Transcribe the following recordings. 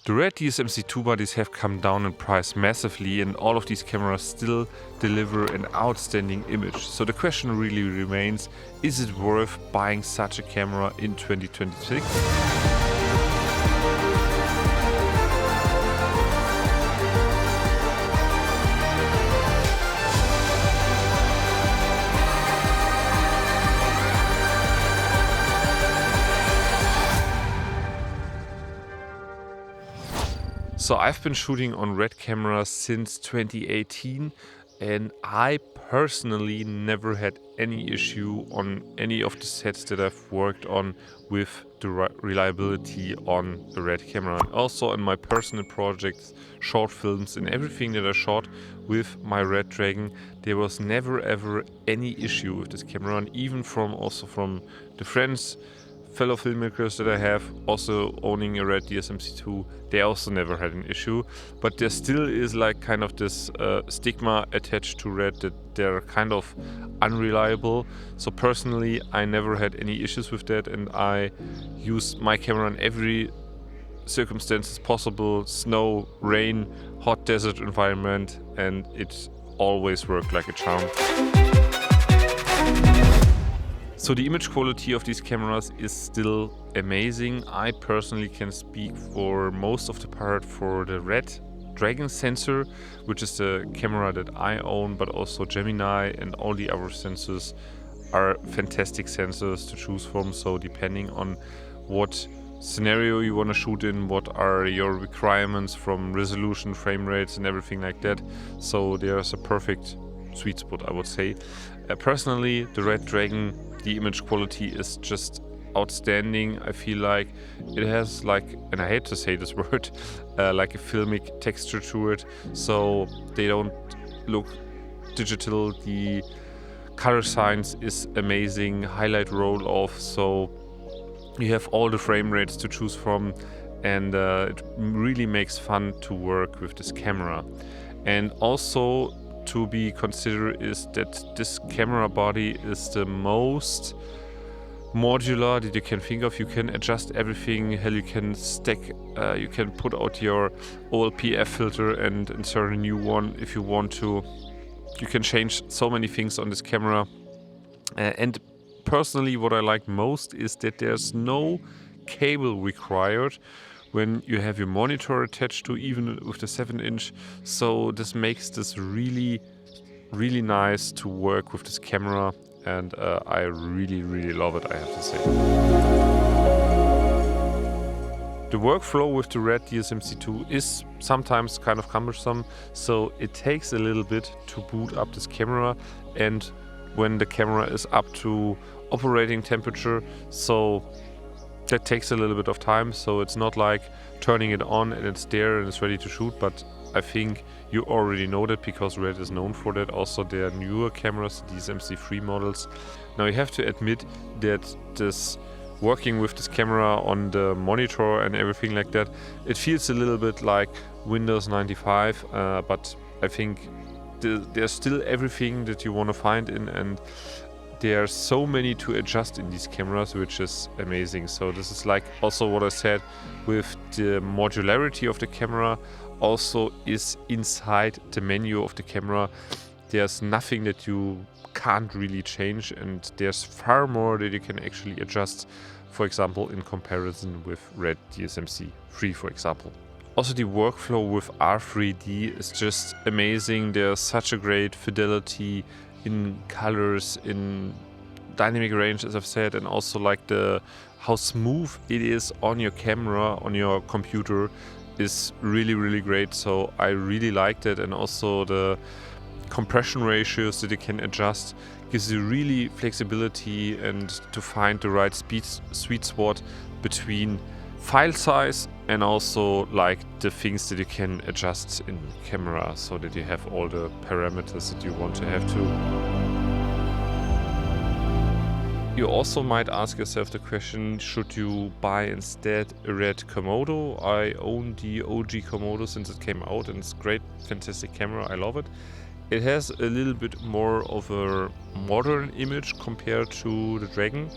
The RED DSMC2 bodies have come down in price massively, and all of these cameras still deliver an outstanding image. So the question really remains, is it worth buying such a camera in 2026? So I've been shooting on RED cameras since 2018, and I personally never had any issue on any of the sets that I've worked on with the reliability on the RED camera. And also in my personal projects, short films and everything that I shot with my RED Dragon, there was never ever any issue with this camera. And even from the friends, fellow filmmakers that I have also owning a RED DSMC2, they also never had an issue. But there still is like kind of this stigma attached to RED that they're kind of unreliable. So personally, I never had any issues with that, and I use my camera in every circumstances possible: snow, rain, hot desert environment, and it always worked like a charm. So the image quality of these cameras is still amazing. I personally can speak for most of the part for the RED Dragon sensor, which is the camera that I own, but also Gemini and all the other sensors are fantastic sensors to choose from. So depending on what scenario you want to shoot in, what are your requirements from resolution, frame rates and everything like that. So there's a perfect sweet spot, I would say. Personally, the RED Dragon, the image quality is just outstanding. I feel like it has like, and I hate to say this word, like a filmic texture to it. So they don't look digital. The color science is amazing. Highlight roll off. So you have all the frame rates to choose from, and it really makes fun to work with this camera. And also to be considered is that this camera body is the most modular that you can think of. You can adjust everything. Hell, you can stack, you can put out your OLPF filter and insert a new one if you want to. You can change so many things on this camera. And personally, what I like most is that there's no cable required when you have your monitor attached to, even with the 7-inch. So this makes this really, really nice to work with this camera, and I really, really love it, I have to say. The workflow with the RED DSMC2 is sometimes kind of cumbersome, so it takes a little bit to boot up this camera, and when the camera is up to operating temperature, so that takes a little bit of time. So it's not like turning it on and it's there and it's ready to shoot, but I think you already know that because RED is known for that. Also their newer cameras, these MC3 models. Now you have to admit that this working with this camera on the monitor and everything like that, it feels a little bit like Windows 95, but I think there's still everything that you want to find in, and there are so many to adjust in these cameras, which is amazing. So this is like also what I said with the modularity of the camera, also is inside the menu of the camera. There's nothing that you can't really change, and there's far more that you can actually adjust, for example, in comparison with RED DSMC3, for example. Also, the workflow with R3D is just amazing. There's such a great fidelity in colors, in dynamic range, as I've said, and also like how smooth it is on your camera, on your computer, is really, really great. So I really liked it, and also the compression ratios that you can adjust gives you really flexibility and to find the right sweet spot between file size and also like the things that you can adjust in camera, so that you have all the parameters that you want to have too. You also might ask yourself the question, should you buy instead a RED Komodo? I own the OG Komodo since it came out, and it's a great, fantastic camera. I love it. It has a little bit more of a modern image compared to the Dragon,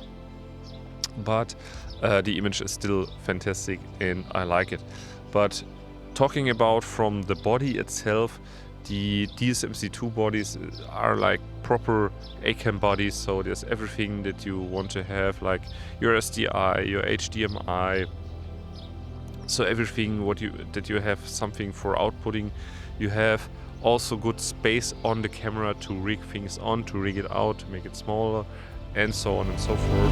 but the image is still fantastic and I like it. But talking about from the body itself, the DSMC2 bodies are like proper ACAM bodies, so there's everything that you want to have, like your SDI, your HDMI, so everything that you have something for outputting. You have also good space on the camera to rig things on, to rig it out, to make it smaller, and so on and so forth.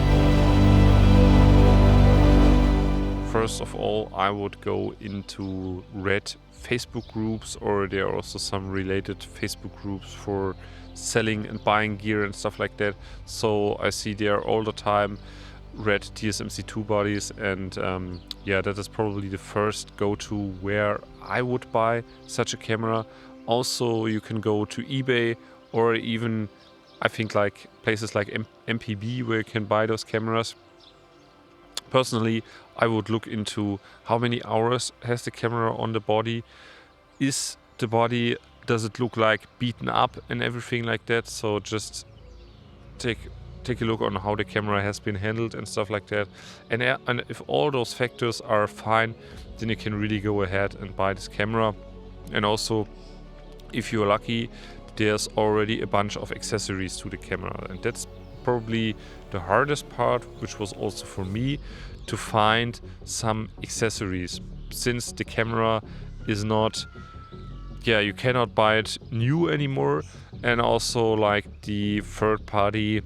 First of all, I would go into RED Facebook groups, or there are also some related Facebook groups for selling and buying gear and stuff like that. So I see there all the time RED DSMC2 bodies, and yeah, that is probably the first go-to where I would buy such a camera. Also, you can go to eBay, or even I think like places like MPB where you can buy those cameras. Personally, I would look into how many hours has the camera on the body. Does it look like beaten up and everything like that? So just take a look on how the camera has been handled and stuff like that. And if all those factors are fine, then you can really go ahead and buy this camera. And also, if you're lucky, there's already a bunch of accessories to the camera, and that's probably the hardest part, which was also for me, to find some accessories, since the camera is not, you cannot buy it new anymore, and also like the third-party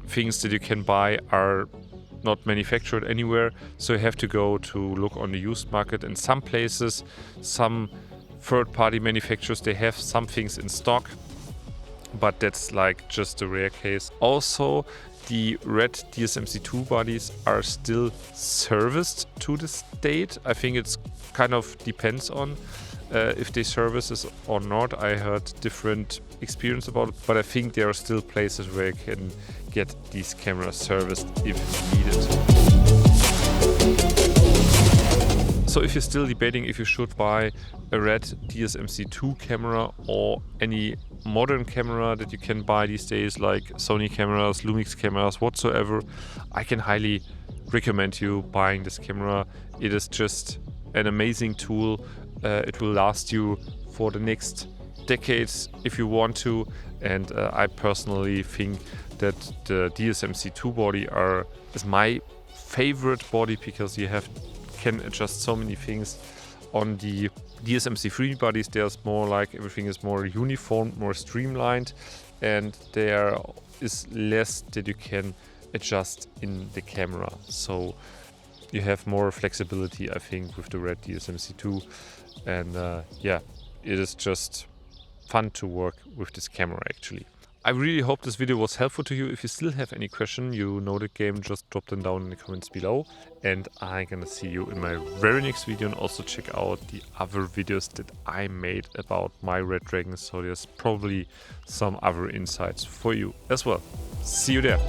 things that you can buy are not manufactured anywhere, so you have to go to look on the used market. In some places, some third-party manufacturers, they have some things in stock, but that's like just a rare case. Also, the RED DSMC2 bodies are still serviced to this date. I think it's kind of depends on if they service or not. I heard different experience about it, but I think there are still places where you can get these cameras serviced if needed. So if you're still debating if you should buy a RED DSMC2 camera or any modern camera that you can buy these days, like Sony cameras, Lumix cameras, whatsoever, I can highly recommend you buying this camera. It is just an amazing tool. It will last you for the next decades if you want to, and I personally think that the DSMC2 body is my favorite body, because you can adjust so many things. On the DSMC3 bodies, there's more like everything is more uniform, more streamlined, and there is less that you can adjust in the camera. So you have more flexibility, I think, with the RED DSMC2, and yeah, it is just fun to work with this camera actually. I really hope this video was helpful to you. If you still have any question, you know the game, just drop them down in the comments below. And I'm gonna see you in my very next video, and also check out the other videos that I made about my Red Dragon. So there's probably some other insights for you as well. See you there.